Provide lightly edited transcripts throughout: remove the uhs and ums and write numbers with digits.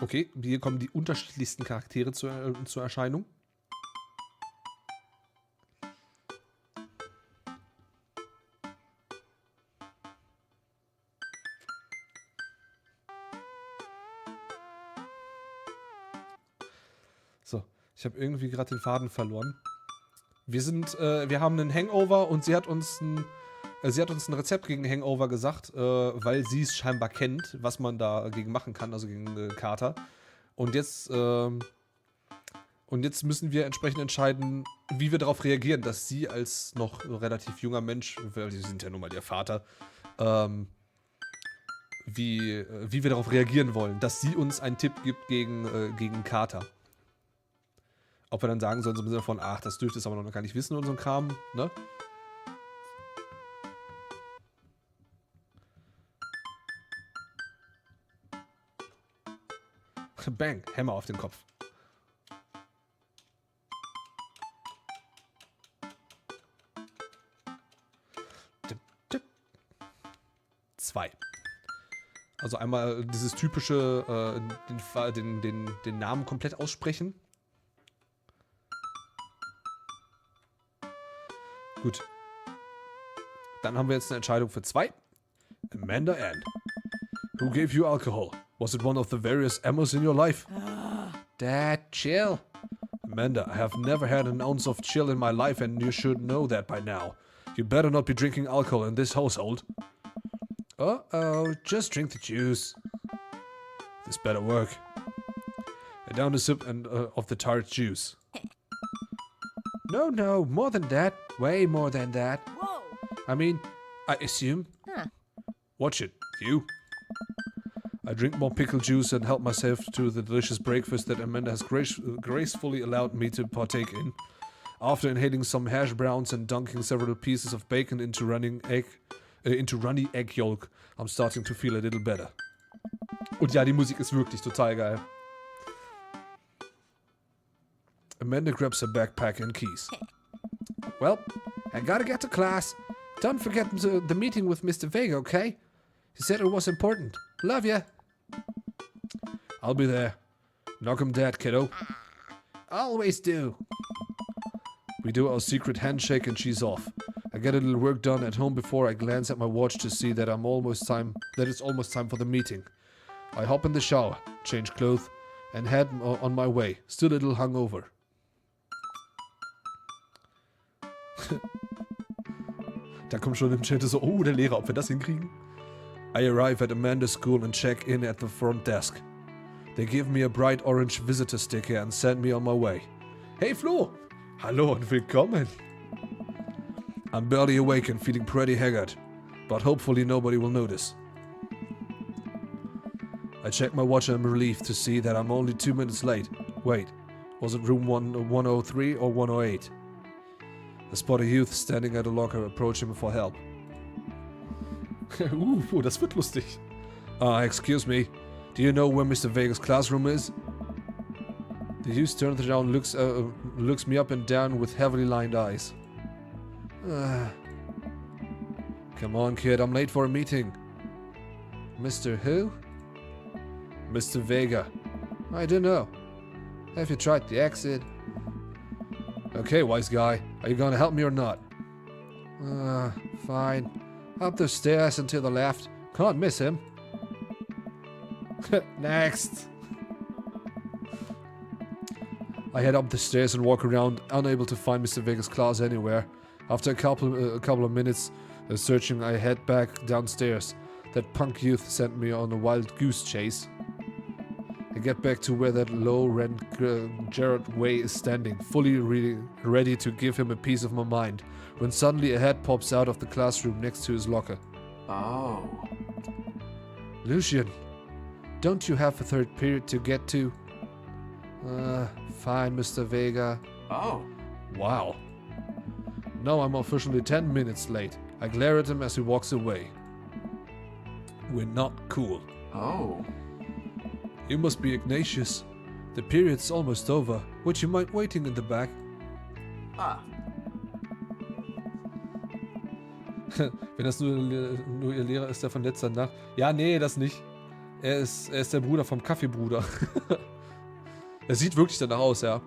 Okay, hier kommen die unterschiedlichsten Charaktere zur Erscheinung. So, ich habe irgendwie gerade den Faden verloren. Wir haben einen Hangover und sie hat uns ein Rezept gegen Hangover gesagt, weil sie es scheinbar kennt, was man dagegen machen kann, also gegen Kater. Und jetzt müssen wir entsprechend entscheiden, wie wir darauf reagieren, dass sie als noch relativ junger Mensch, weil sie sind ja nun mal ihr Vater, wie wir darauf reagieren wollen, dass sie uns einen Tipp gibt gegen Kater. Ob wir dann sagen sollen, so im Sinne von, ach, das dürfte es aber noch gar nicht wissen und so ein Kram, ne? Bang, Hämmer auf den Kopf. Tipp, tipp. 2. Also einmal dieses typische, den Namen komplett aussprechen. Gut. Dann haben wir jetzt eine Entscheidung für 2. Amanda Ann. Who gave you alcohol? Was it one of the various Emmers in your life? Dad, chill. Amanda, I have never had an ounce of chill in my life and you should know that by now. You better not be drinking alcohol in this household. Uh-oh, just drink the juice. This better work. And down a sip of the tart juice. No, more than that. Way more than that. Whoa. I mean, I assume. Huh. Watch it, you. I drink more pickle juice and help myself to the delicious breakfast that Amanda has gracefully allowed me to partake in. After inhaling some hash browns and dunking several pieces of bacon into runny egg yolk, I'm starting to feel a little better. Und ja, die Musik ist wirklich total geil. Amanda grabs her backpack and keys. Well, I gotta get to class. Don't forget the meeting with Mr. Vega, okay? He said it was important. Love ya. I'll be there. Knock 'em dead, kiddo. Always do. We do our secret handshake and she's off. I get a little work done at home before I glance at my watch to see that it's almost time for the meeting. I hop in the shower, change clothes, and head on my way. Still a little hungover. Da kommt schon im Chat so, oh, der Lehrer, ob wir das hinkriegen? I arrive at Amanda's school and check in at the front desk. They give me a bright orange visitor sticker and send me on my way. Hey Flo! Hallo und willkommen! I'm barely awake and feeling pretty haggard, but hopefully nobody will notice. I check my watch and I'm relieved to see that I'm only 2 minutes late. Wait, was it room 103 or 108? I spot a youth standing at a locker approaching me for help. Das wird lustig. Excuse me. Do you know where Mr. Vega's classroom is? The youth turns around and looks me up and down with heavily lined eyes. Come on, kid, I'm late for a meeting. Mr. who? Mr. Vega. I don't know. Have you tried the exit? Okay, wise guy. Are you gonna help me or not? Fine. Up the stairs and to the left. Can't miss him. Next. I head up the stairs and walk around, unable to find Mr. Vega's class anywhere. After a couple of minutes searching, I head back downstairs. That punk youth sent me on a wild goose chase. I get back to where that low-rent Jared Way is standing, fully ready to give him a piece of my mind, when suddenly a head pops out of the classroom next to his locker. Oh. Lucian, don't you have a third period to get to? Fine, Mr. Vega. Oh. Wow. Now I'm officially 10 minutes late. I glare at him as he walks away. We're not cool. Oh. You must be Ignatius. The period's almost over. Would you mind waiting in the back? Ah. Wenn das nur ihr Lehrer ist, der von letzter Nacht. Ja, nee, das nicht. Er ist der Bruder vom Kaffeebruder. Er sieht wirklich danach aus, ja.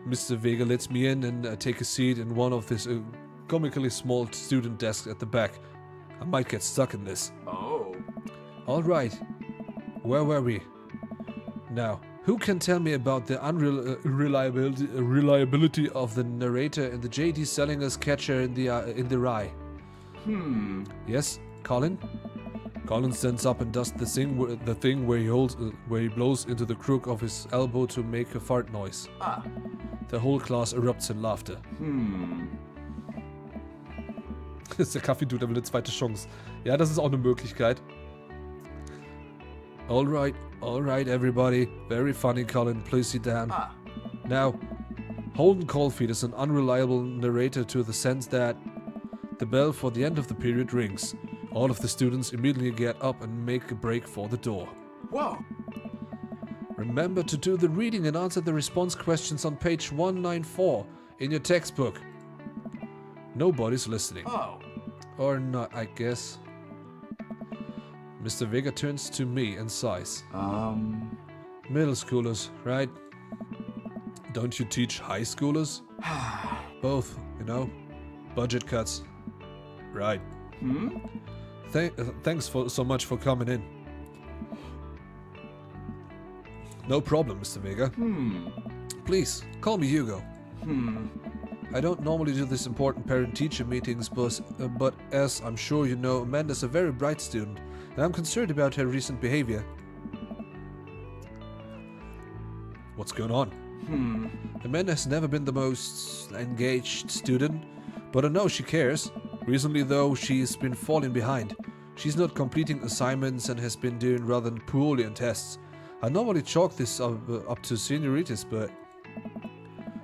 Mr. Vega lets me in and take a seat in one of his comically small student desks at the back. I might get stuck in this. Oh. Alright. Where were we? Now, who can tell me about the reliability of the narrator in the JD selling us catcher in the rye? Yes, Colin? Colin stands up and does the thing where he blows into the crook of his elbow to make a fart noise. Ah. The whole class erupts in laughter. Das ist der Kaffee-Dude, der will eine zweite Chance. Ja, das ist auch eine Möglichkeit. Alright, everybody. Very funny, Colin. Please sit down. Ah. Now, Holden Caulfield is an unreliable narrator to the sense that the bell for the end of the period rings. All of the students immediately get up and make a break for the door. Whoa. Remember to do the reading and answer the response questions on page 194 in your textbook. Nobody's listening. Oh. Or not, I guess. Mr. Vega turns to me and sighs. Middle schoolers, right? Don't you teach high schoolers? Both, you know? Budget cuts. Right. Thanks so much for coming in. No problem, Mr. Vega. Please, call me Hugo. I don't normally do this important parent-teacher meetings, but as I'm sure you know, Amanda's a very bright student, and I'm concerned about her recent behavior. What's going on? Amanda has never been the most engaged student, but I know she cares. Recently, though, she's been falling behind. She's not completing assignments and has been doing rather poorly on tests. I normally chalk this up to senioritis, but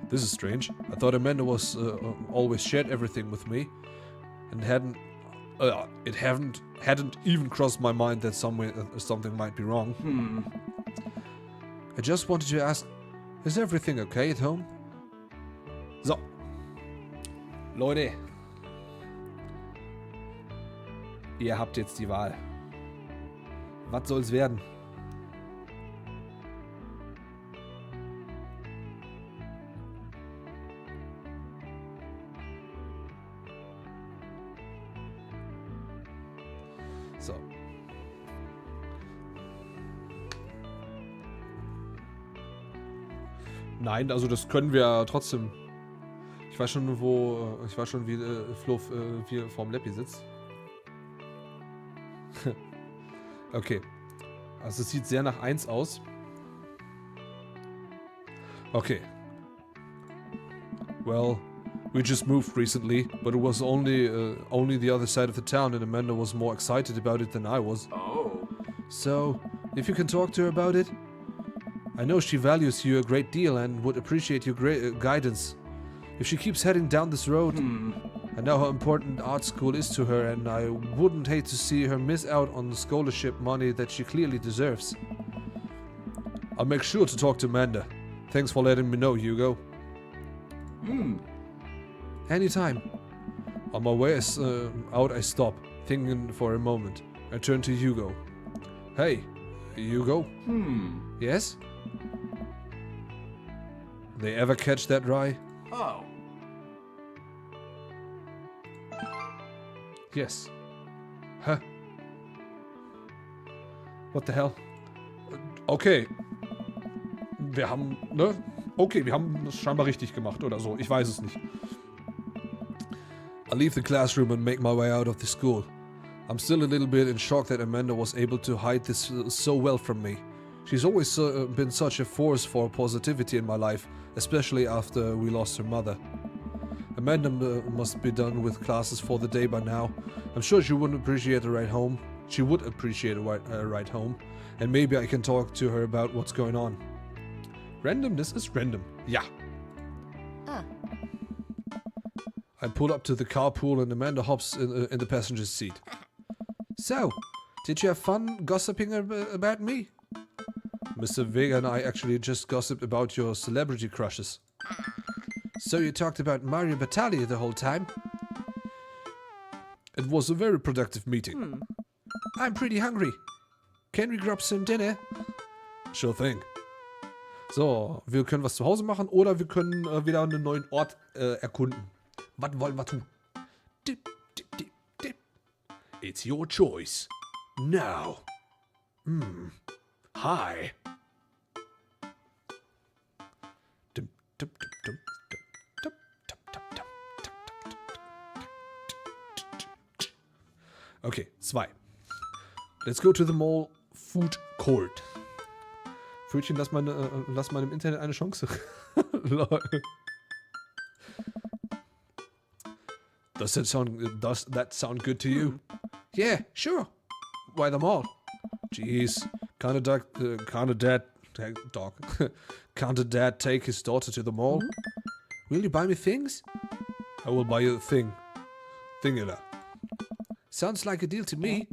this is strange. I thought Amanda was always shared everything with me, and hadn't even crossed my mind that something might be wrong. I just wanted to ask, is everything okay at home? So, Leute, ihr habt jetzt die Wahl. Was soll's werden? So. Nein, also das können wir trotzdem. Ich weiß schon, wie Flo hier vorm Leppi sitzt. Okay. Also es sieht sehr nach 1 aus. Okay. Well, we just moved recently, but it was only the other side of the town, and Amanda was more excited about it than I was. Oh. So, if you can talk to her about it, I know she values you a great deal and would appreciate your great guidance. If she keeps heading down this road, I know how important art school is to her, and I wouldn't hate to see her miss out on the scholarship money that she clearly deserves. I'll make sure to talk to Amanda. Thanks for letting me know, Hugo. Anytime. On my way out, I stop, thinking for a moment. I turn to Hugo. Hey, Hugo? Yes? They ever catch that rye? Oh. Yes. Huh? What the hell? Okay. Wir haben, ne? Okay, wir haben das scheinbar richtig gemacht oder so. Ich weiß es nicht. I leave the classroom and make my way out of the school. I'm still a little bit in shock that Amanda was able to hide this so well from me. She's always been such a force for positivity in my life, especially after we lost her mother. Amanda must be done with classes for the day by now. I'm sure she wouldn't appreciate a ride home. She would appreciate a ride home, and maybe I can talk to her about what's going on. Randomness is random. Yeah. I pull up to the carpool and Amanda hops in the passenger seat. So, did you have fun gossiping about me? Mr. Vega and I actually just gossiped about your celebrity crushes. So you talked about Mario Batali the whole time? It was a very productive meeting. I'm pretty hungry. Can we grab some dinner? Sure thing. So, wir können was zu Hause machen oder wir können wieder einen neuen Ort erkunden. Was wollen wir tun? Dip, dip, dip, dip. It's your choice. Now. Hi. Dum, dum, dum, dum, dum, dum, dum, dum, dum. Okay, 2. Let's go to the mall food court. Pfötchen, lass mal im Internet eine Chance. Lol. Does that sound good to you? Yeah, sure. Why the mall? Jeez, can't a dad take his daughter to the mall? Will you buy me things? I will buy you a thing. Thingula. Sounds like a deal to me.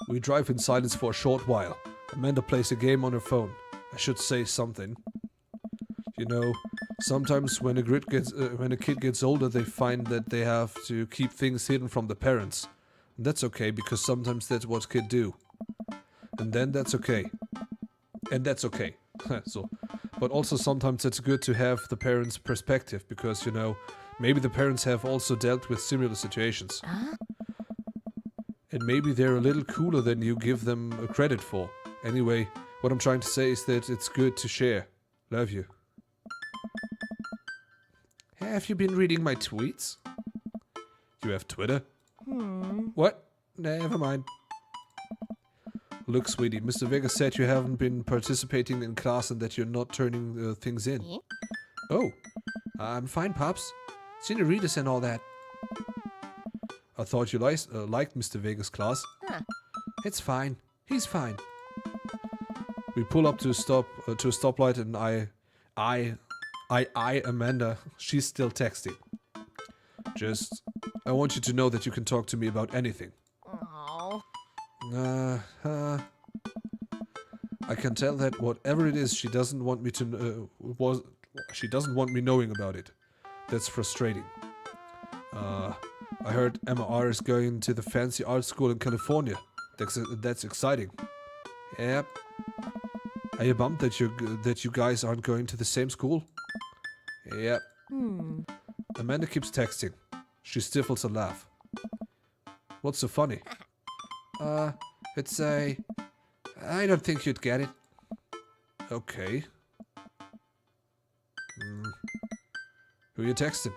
We drive in silence for a short while. Amanda plays a game on her phone. I should say something. You know, sometimes when a kid gets older, they find that they have to keep things hidden from the parents. And that's okay, because sometimes that's what kids do. And then that's okay. And that's okay. So, but also sometimes it's good to have the parents' perspective, because, you know, maybe the parents have also dealt with similar situations. And maybe they're a little cooler than you give them credit for. Anyway, what I'm trying to say is that it's good to share. Love you. Have you been reading my tweets? You have Twitter? What? Never mind. Look, sweetie, Mr. Vega said you haven't been participating in class and that you're not turning things in. Oh, I'm fine, Pops. Senior readers and all that. I thought you liked Mr. Vega's class. It's fine. He's fine. We pull up to a stoplight and I Amanda. She's still texting. I want you to know that you can talk to me about anything. I can tell that whatever it is, she doesn't want me to she doesn't want me knowing about it. That's frustrating. I heard MR is going to the fancy art school in California. That's exciting. Yep. Are you bummed that you guys aren't going to the same school? Yep. Amanda keeps texting. She stifles a laugh. What's so funny? It's I don't think you'd get it. Okay. Who you texting?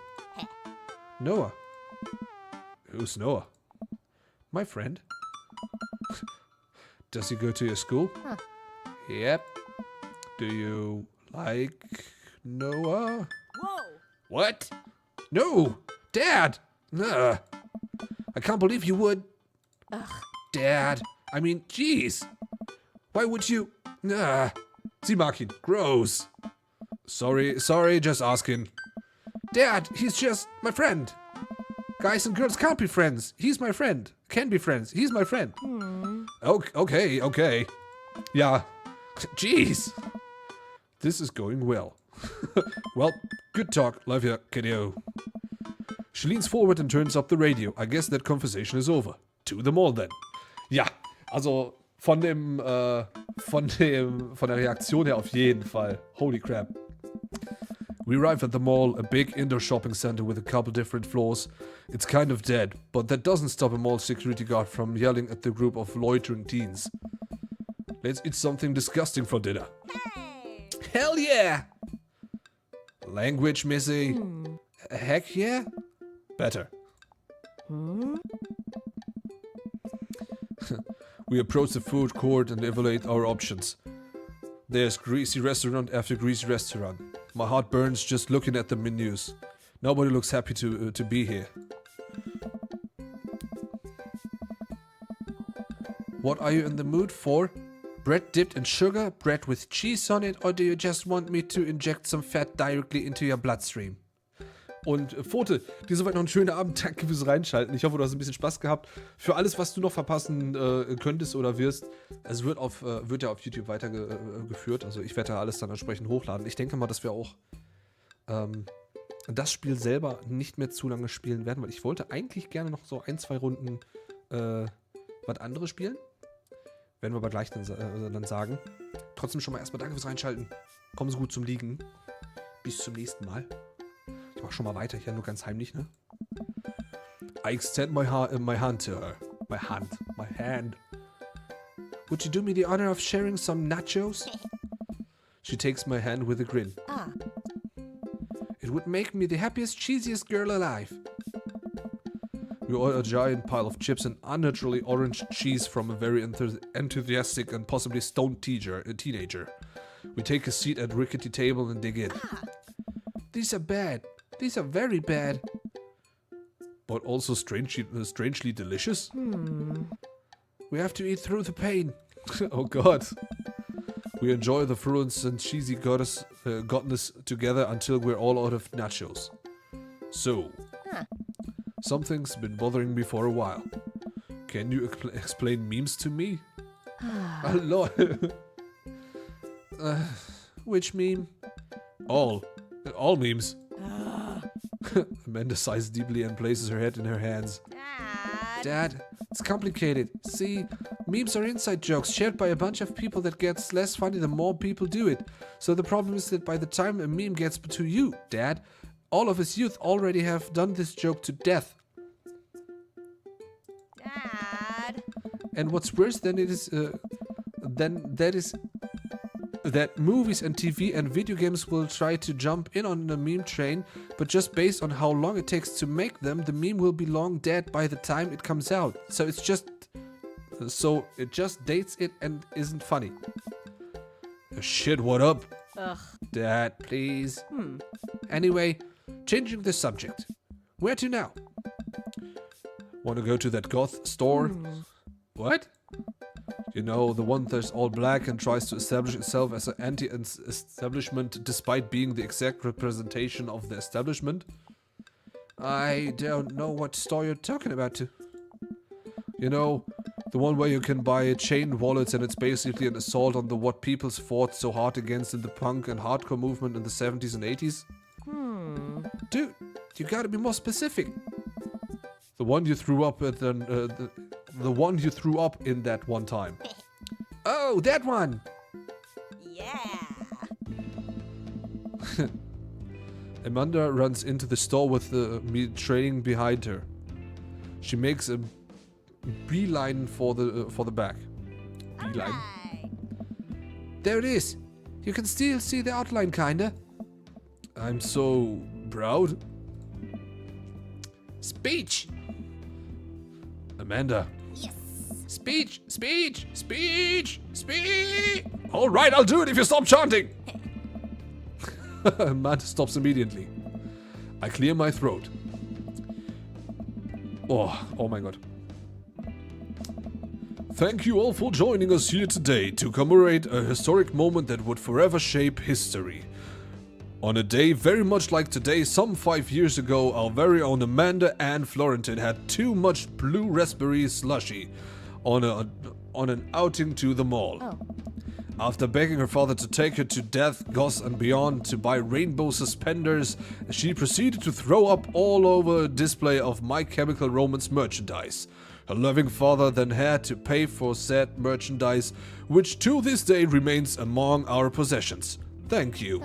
Noah. Who's Noah? My friend. Does he go to your school? Yep. Do you like Noah? Whoa! What? No! Dad! Ugh. I can't believe you would. Ugh. Dad. I mean, jeez. Why would you? Sie mag ihn. Gross. Sorry, just asking. Dad, he's just my friend. Guys and girls can't be friends. He's my friend. Can be friends. He's my friend. Okay. Yeah. Jeez. This is going well. Well, good talk. Love ya, kiddo. She leans forward and turns up the radio. I guess that conversation is over. To the mall then. Ja, also von der Reaktion her auf jeden Fall. Holy crap. We arrive at the mall, a big indoor shopping center with a couple different floors. It's kind of dead, but that doesn't stop a mall security guard from yelling at the group of loitering teens. Let's eat something disgusting for dinner. Hey! Hell yeah! Language, Missy. Heck yeah? Better. We approach the food court and evaluate our options. There's greasy restaurant after greasy restaurant. My heart burns just looking at the menus. Nobody looks happy to be here. What are you in the mood for? Bread dipped in sugar, bread with cheese on it, or do you just want me to inject some fat directly into your bloodstream? Und Pfote, dir soweit noch einen schönen Abend, danke fürs Reinschalten. Ich hoffe, du hast ein bisschen Spaß gehabt. Für alles, was du noch verpassen könntest oder wirst, es wird ja auf YouTube weitergeführt. Also ich werde da alles dann entsprechend hochladen. Ich denke mal, dass wir auch das Spiel selber nicht mehr zu lange spielen werden, weil ich wollte eigentlich gerne noch so 1, 2 Runden was anderes spielen. Werden wir aber gleich dann sagen. Trotzdem schon mal erstmal danke fürs Reinschalten. Kommen Sie gut zum Liegen. Bis zum nächsten Mal. Ich mach schon mal weiter, hier nur ganz heimlich, ne? I extend my hand to her. My hand. Would you do me the honor of sharing some nachos? She takes my hand with a grin. It would make me the happiest, cheesiest girl alive. We order a giant pile of chips and unnaturally orange cheese from a very enthusiastic and possibly stoned teenager. We take a seat at a rickety table and dig in. These are bad. These are very bad. But also strangely delicious? We have to eat through the pain. Oh god. We enjoy the fluence and cheesy godness together until we're all out of nachos. So, something's been bothering me for a while. Can you explain memes to me? Lol. Which meme? All memes. Amanda sighs deeply and places her head in her hands. Dad, it's complicated. See, memes are inside jokes shared by a bunch of people that gets less funny the more people do it. So the problem is that by the time a meme gets to you, Dad, all of us youth already have done this joke to death. Dad. And what's worse than it is, that movies and TV and video games will try to jump in on the meme train, but just based on how long it takes to make them, the meme will be long dead by the time it comes out. So it just dates it and isn't funny. Shit, what up? Ugh. Dad, please. Anyway, changing the subject. Where to now? Want to go to that goth store? What? You know, the one that's all black and tries to establish itself as an anti-establishment despite being the exact representation of the establishment? I don't know what store you're talking about. You know, the one where you can buy chain wallets and it's basically an assault on what people's fought so hard against in the punk and hardcore movement in the 70s and 80s? Dude, you gotta be more specific. The one you threw up at the one you threw up in that one time. Oh, that one! Yeah. Amanda runs into the store with me trailing behind her. She makes a beeline for the back. Beeline. Right. There it is. You can still see the outline, kinda. I'm so proud. Speech! Amanda. Yes. Speech! Speech! Speech! Speech! Alright, I'll do it if you stop chanting! Amanda stops immediately. I clear my throat. Oh my god. Thank you all for joining us here today to commemorate a historic moment that would forever shape history. On a day very much like today, some 5 years ago, our very own Amanda Ann Florentin had too much blue raspberry slushy on an outing to the mall. Oh. After begging her father to take her to Death, Goss and Beyond to buy rainbow suspenders, she proceeded to throw up all over a display of My Chemical Romance merchandise. Her loving father then had to pay for said merchandise, which to this day remains among our possessions. Thank you.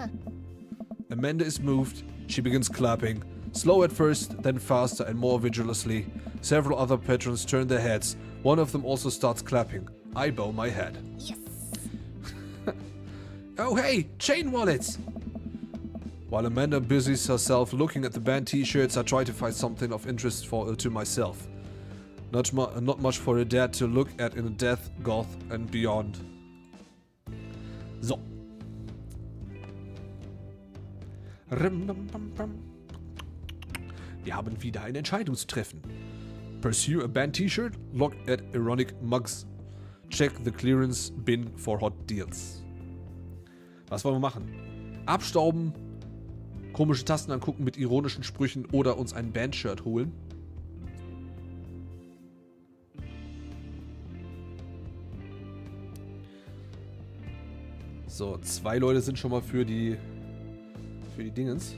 Amanda is moved. She begins clapping. Slow at first, then faster and more vigorously. Several other patrons turn their heads. One of them also starts clapping. I bow my head. Yes. Oh hey, chain wallets! While Amanda busies herself looking at the band t-shirts, I try to find something of interest to myself. Not much for a dad to look at in Death, Goth and Beyond. So. Wir haben wieder eine Entscheidung zu treffen. Pursue a band t-shirt, look at ironic mugs. Check the clearance bin for hot deals. Was wollen wir machen? Abstauben, komische Tasten angucken mit ironischen Sprüchen oder uns ein Bandshirt holen? So, 2 Leute sind schon mal für die Dingens.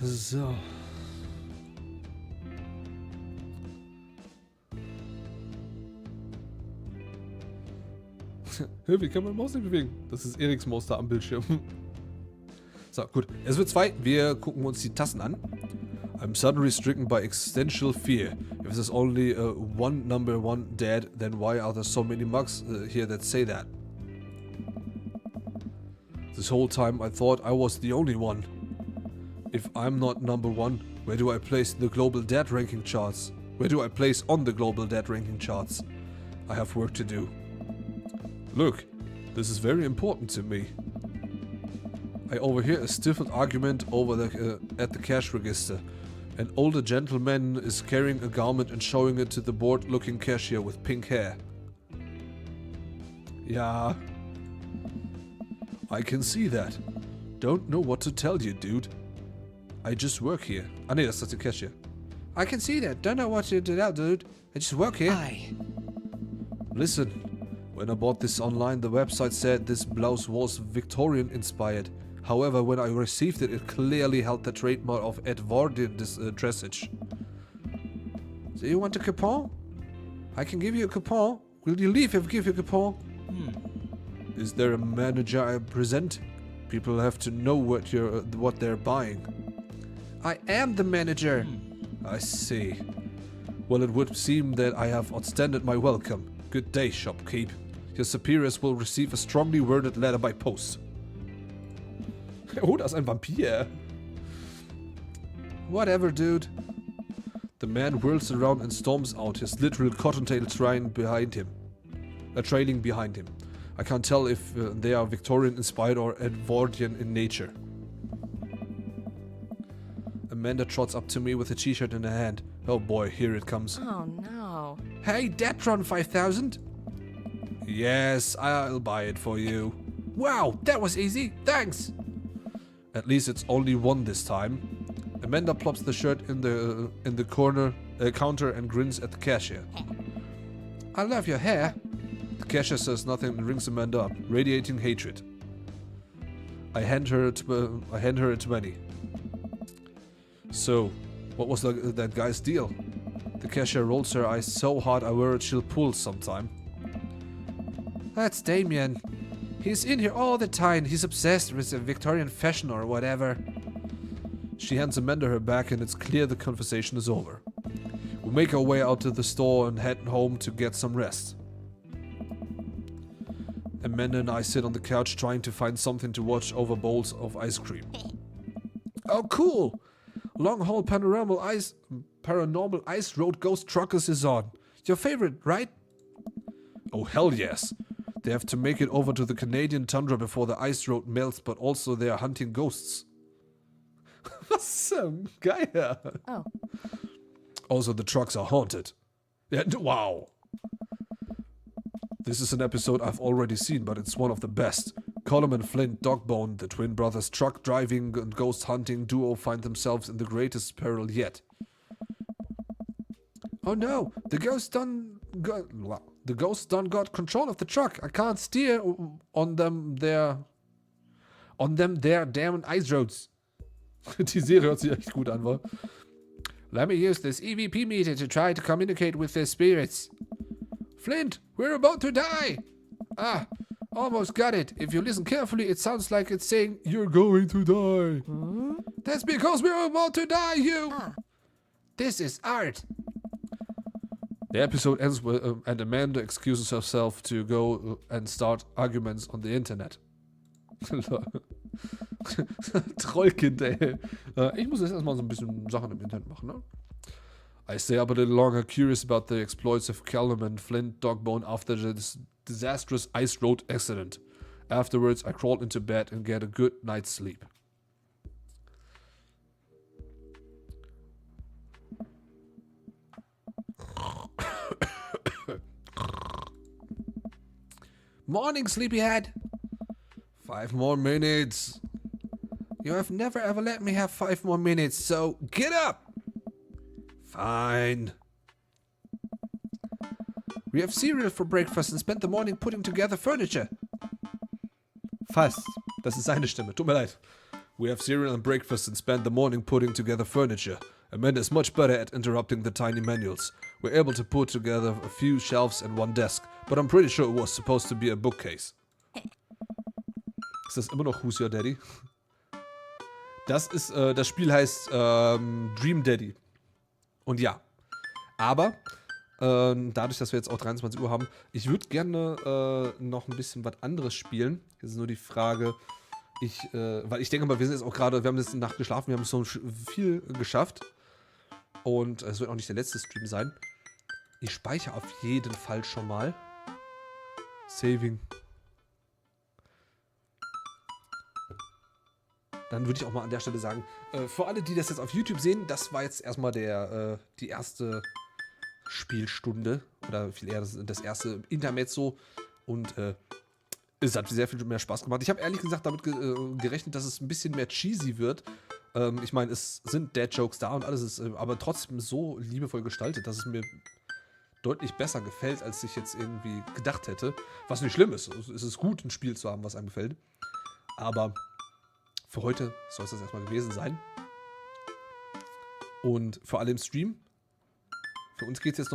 So. Wie kann man Maus nicht bewegen? Das ist Eriks Maus da am Bildschirm. So, gut. Es wird 2. Wir gucken uns die Tasten an. I'm suddenly stricken by existential fear. If there's only one number one dead, then why are there so many mugs here that say that? This whole time I thought I was the only one. If I'm not number 1, where do I place in the global dead ranking charts? Where do I place on the global dead ranking charts? I have work to do. Look, this is very important to me. I overhear a stifled argument over at the cash register. An older gentleman is carrying a garment and showing it to the bored-looking cashier with pink hair. Yeah, I can see that. Don't know what to tell you, dude. I just work here. Ah nee, das ist der Cashier. I can see that. Don't know what to tell, dude. I just work here. Listen, when I bought this online, the website said this blouse was Victorian inspired. However, when I received it, it clearly held the trademark of Edwardian dressage. So you want a coupon? I can give you a coupon. Will you leave if I give you a coupon? Is there a manager I present? People have to know what they're buying. I am the manager. I see. Well, it would seem that I have outstanded my welcome. Good day, shopkeep. Your superiors will receive a strongly worded letter by post. Oh, das ist ein Vampir. Whatever, dude. The man whirls around and storms out, his literal cottontail trailing behind him. I can't tell if they are Victorian inspired or Edwardian in nature. Amanda trots up to me with a t-shirt in her hand. Oh boy, here it comes. Oh no. Hey, Datron 5000? Yes, I'll buy it for you. Wow, that was easy. Thanks. At least it's only one this time. Amanda plops the shirt in the counter and grins at the cashier. I love your hair. The cashier says nothing and rings Amanda up, radiating hatred. I hand her a 20. So, what was that guy's deal? The cashier rolls her eyes so hard I worry she'll pull sometime. That's Damien. He's in here all the time. He's obsessed with the Victorian fashion or whatever. She hands Amanda her bag and it's clear the conversation is over. We make our way out to the store and head home to get some rest. Amanda and I sit on the couch trying to find something to watch over bowls of ice cream. Oh, cool! Long haul paranormal ice road ghost truckers is on. Your favorite, right? Oh, hell yes. They have to make it over to the Canadian tundra before the ice road melts, but also they are hunting ghosts. Was geiler. Oh. Also, the trucks are haunted. Yeah, wow. This is an episode I've already seen, but it's one of the best. Colum and Flint Dogbone, the twin brothers truck driving and ghost hunting duo, find themselves in the greatest peril yet. Oh no, the ghost done got control of the truck. I can't steer on them there damn ice roads. Die Serie hört sich echt gut an, wa? Let me use this EVP meter to try to communicate with their spirits. Flint, we're about to die. Ah, almost got it. If you listen carefully, it sounds like it's saying, you're going to die. That's because we're about to die, you. This is art. The episode ends with, and Amanda excuses herself to go and start arguments on the internet. Trollkind, ey. Ich muss jetzt erstmal so ein bisschen Sachen im Internet machen, ne? I stay up a little longer, curious about the exploits of Callum and Flint Dogbone after this disastrous ice road accident. Afterwards, I crawl into bed and get a good night's sleep. Morning, sleepyhead. 5 more minutes. You have never ever let me have 5 more minutes, so get up. Fine. We have cereal for breakfast and spent the morning putting together furniture. Fast. Das ist seine Stimme. Tut mir leid. We have cereal and breakfast and spend the morning putting together furniture. Amanda is much better at interrupting the tiny manuals. We're able to put together a few shelves and one desk, but I'm pretty sure it was supposed to be a bookcase. Ist das immer noch Who's Your Daddy? Das Spiel heißt Dream Daddy. Und ja, aber dadurch, dass wir jetzt auch 23 Uhr haben, ich würde gerne noch ein bisschen was anderes spielen. Jetzt ist nur die Frage, weil ich denke mal, wir sind jetzt auch gerade, wir haben jetzt eine Nacht geschlafen, wir haben so viel geschafft. Und es wird auch nicht der letzte Stream sein. Ich speichere auf jeden Fall schon mal. Saving. Dann würde ich auch mal an der Stelle sagen, für alle, die das jetzt auf YouTube sehen, das war jetzt erstmal die erste Spielstunde. Oder viel eher das erste Intermezzo. Und es hat sehr viel mehr Spaß gemacht. Ich habe ehrlich gesagt damit gerechnet, dass es ein bisschen mehr cheesy wird. Ich meine, es sind Dad-Jokes da und alles ist aber trotzdem so liebevoll gestaltet, dass es mir deutlich besser gefällt, als ich jetzt irgendwie gedacht hätte. Was nicht schlimm ist. Es ist gut, ein Spiel zu haben, was einem gefällt. Aber für heute soll es das erstmal gewesen sein. Und für alle im Stream, für uns geht es jetzt noch